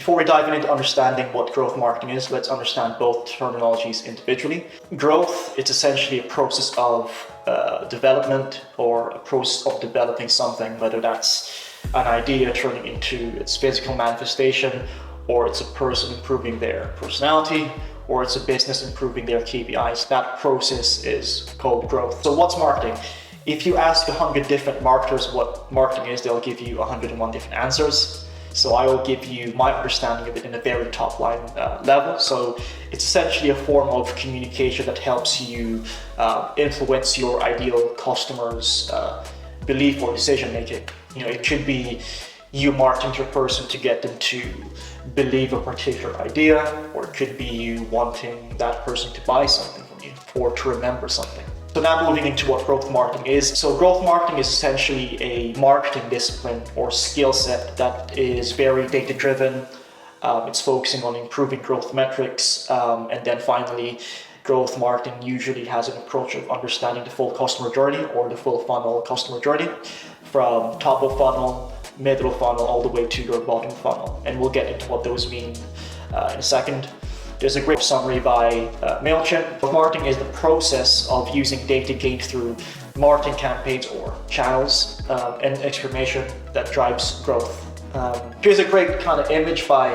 Before we dive into understanding what growth marketing is, let's understand both terminologies individually. Growth, it's essentially a process of development, or a process of developing something, whether that's an idea turning into its physical manifestation, or it's a person improving their personality, or it's a business improving their KPIs. That process is called growth. So what's marketing? If you ask 100 different marketers what marketing is, they'll give you 101 different answers. So I will give you my understanding of it in a very top line level. So it's essentially a form of communication that helps you influence your ideal customer's belief or decision making. It could be you marketing to a person to get them to believe a particular idea, or it could be you wanting that person to buy something from you or to remember something. So now moving into what growth marketing is. So growth marketing is essentially a marketing discipline or skill set that is very data driven. It's focusing on improving growth metrics. And then finally, growth marketing usually has an approach of understanding the full customer journey, or the full funnel customer journey, from top of funnel, middle of funnel, all the way to your bottom funnel. And we'll get into what those mean in a second. There's a great summary by MailChimp. Marketing is the process of using data gained through marketing campaigns or channels and information that drives growth. Here's a great kind of image by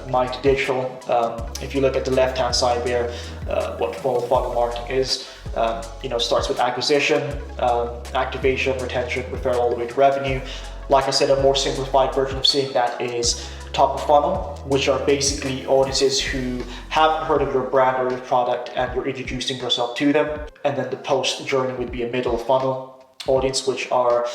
Mike Digital. If you look at the left-hand side there, what full funnel marketing is, starts with acquisition, activation, retention, referral, all the way to revenue. Like I said, a more simplified version of seeing that is top of funnel, which are basically audiences who haven't heard of your brand or your product and you're introducing yourself to them. And then the post journey would be a middle of funnel audience, which are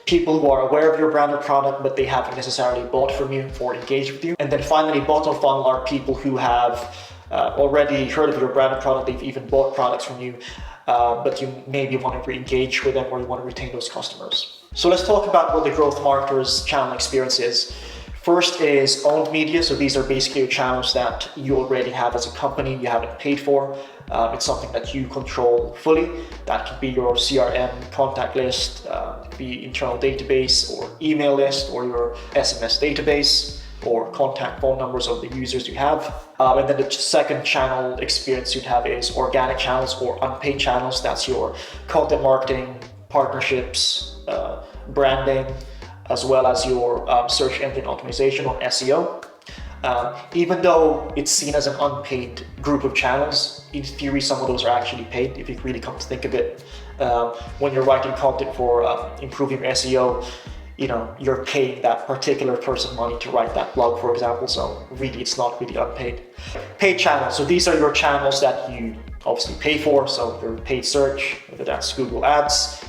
people who are aware of your brand or product, but they haven't necessarily bought from you or engaged with you. And then finally, bottom of funnel are people who have already heard of your brand or product, they've even bought products from you, but you maybe want to re-engage with them, or you want to retain those customers. So let's talk about what the growth marketer's channel experience is. First is owned media. So these are basically your channels that you already have as a company, you haven't paid for. It's something that you control fully. That could be your CRM contact list, be internal database or email list, or your SMS database, or contact phone numbers of the users you have. And then the second channel experience you'd have is organic channels or unpaid channels. That's your content marketing, partnerships, branding, as well as your search engine optimization, or SEO. Even though it's seen as an unpaid group of channels, in theory some of those are actually paid if you really come to think of it. When you're writing content for improving your SEO, you're paying that particular person money to write that blog, for example, so really it's not really unpaid. Paid channels, so these are your channels that you obviously pay for, so your paid search, whether that's Google Ads,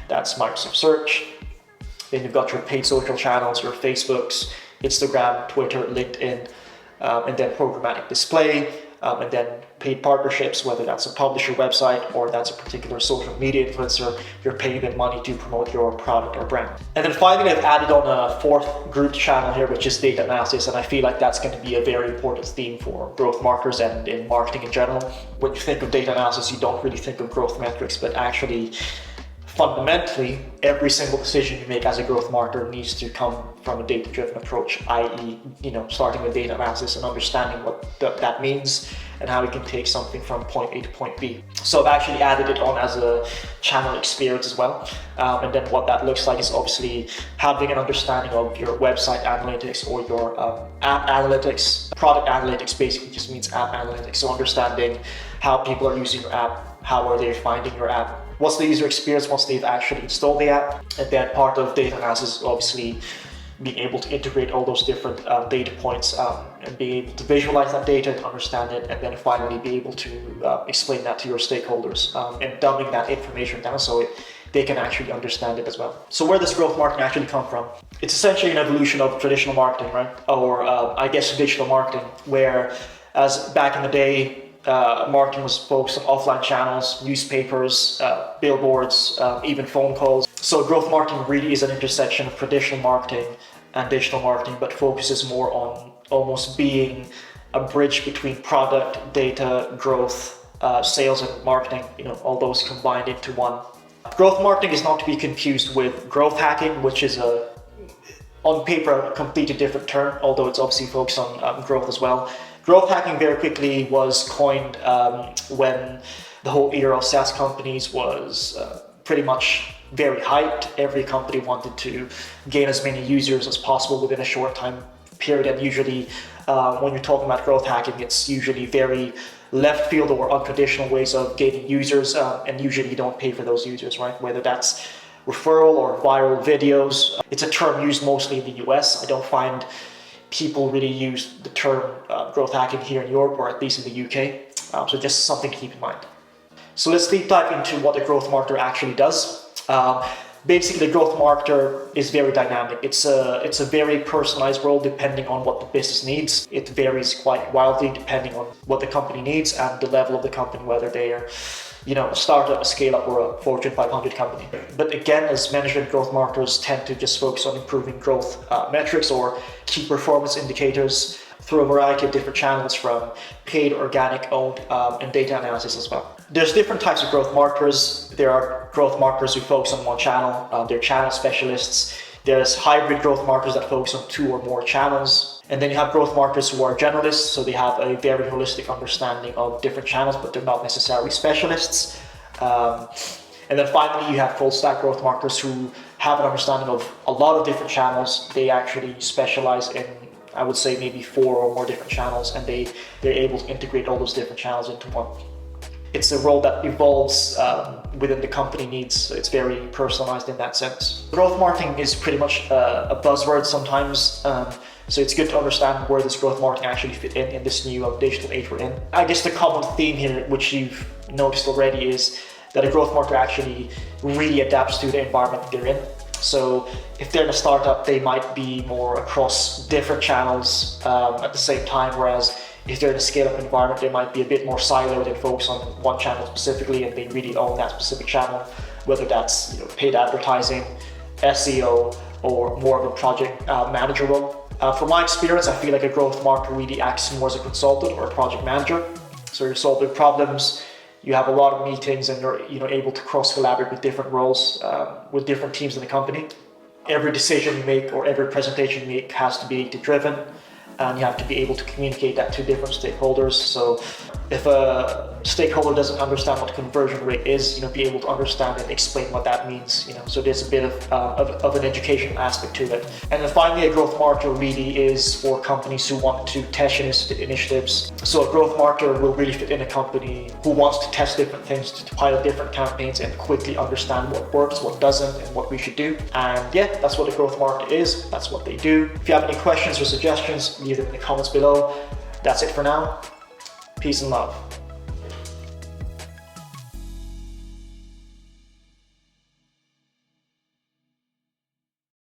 that's Microsoft Search. Then you've got your paid social channels, your Facebooks, Instagram, Twitter, LinkedIn, and then programmatic display, and then paid partnerships, whether that's a publisher website or that's a particular social media influencer, you're paying them money to promote your product or brand. And then finally, I've added on a fourth group channel here, which is data analysis, and I feel like that's going to be a very important theme for growth marketers and in marketing in general. When you think of data analysis, you don't really think of growth metrics, but actually, fundamentally, every single decision you make as a growth marketer needs to come from a data-driven approach, i.e., starting with data analysis and understanding what that means and how we can take something from point A to point B. So I've actually added it on as a channel experience as well. And then what that looks like is obviously having an understanding of your website analytics or your app analytics. Product analytics basically just means app analytics. So understanding how people are using your app, how are they finding your app, what's the user experience once they've actually installed the app. And then part of data analysis is obviously being able to integrate all those different data points and being able to visualize that data and understand it, and then finally be able to explain that to your stakeholders and dumbing that information down so they can actually understand it as well. So where does growth marketing actually come from? It's essentially an evolution of traditional marketing, right? Or I guess digital marketing, where as back in the day, marketing was focused on offline channels, newspapers, billboards, even phone calls. So growth marketing really is an intersection of traditional marketing and digital marketing, but focuses more on almost being a bridge between product, data, growth, sales, and marketing, all those combined into one. Growth marketing is not to be confused with growth hacking, which is on paper a completely different term, although it's obviously focused on growth as well. Growth hacking very quickly was coined when the whole era of SaaS companies was pretty much very hyped. Every company wanted to gain as many users as possible within a short time period, and usually when you're talking about growth hacking, it's usually very left field or untraditional ways of gaining users, and usually you don't pay for those users, right? Whether that's referral or viral videos. It's a term used mostly in the US. I don't find people really use the term growth hacking here in Europe, or at least in the UK. So just something to keep in mind. So let's deep dive into what a growth marketer actually does. Basically, the growth marketer is very dynamic. It's a very personalized role depending on what the business needs. It varies quite wildly depending on what the company needs and the level of the company, whether they are, a startup, a scale-up, or a Fortune 500 company. But again, as management, growth marketers tend to just focus on improving growth metrics or key performance indicators through a variety of different channels, from paid, organic, owned, and data analysis as well. There's different types of growth marketers. There are growth marketers who focus on one channel. They're channel specialists. There's hybrid growth marketers that focus on 2 or more channels. And then you have growth marketers who are generalists, so they have a very holistic understanding of different channels, but they're not necessarily specialists. And then finally, you have full stack growth marketers who have an understanding of a lot of different channels. They actually specialize in, I would say, maybe 4 or more different channels, and they're able to integrate all those different channels into one. It's a role that evolves within the company needs, so it's very personalized in that sense. Growth marketing is pretty much a buzzword sometimes, so it's good to understand where this growth marketing actually fit in this new digital age we're in. I guess the common theme here, which you've noticed already, is that a growth marketer actually really adapts to the environment they're in. So if they're in a startup, they might be more across different channels at the same time, whereas if they're in a scale-up environment, they might be a bit more siloed and focus on one channel specifically, and they really own that specific channel, whether that's paid advertising, SEO, or more of a project manager role. From my experience, I feel like a growth marketer really acts more as a consultant or a project manager. So you're solving problems, you have a lot of meetings, and you're able to cross-collaborate with different roles, with different teams in the company. Every decision you make or every presentation you make has to be data-driven, and you have to be able to communicate that to different stakeholders. So if a stakeholder doesn't understand what conversion rate is, be able to understand and explain what that means. So there's a bit of an education aspect to it. And then finally, a growth marketer really is for companies who want to test initiatives. So a growth marketer will really fit in a company who wants to test different things, to pilot different campaigns, and quickly understand what works, what doesn't, and what we should do. And yeah, that's what a growth marketer is. That's what they do. If you have any questions or suggestions, leave them in the comments below. That's it for now. Peace and love.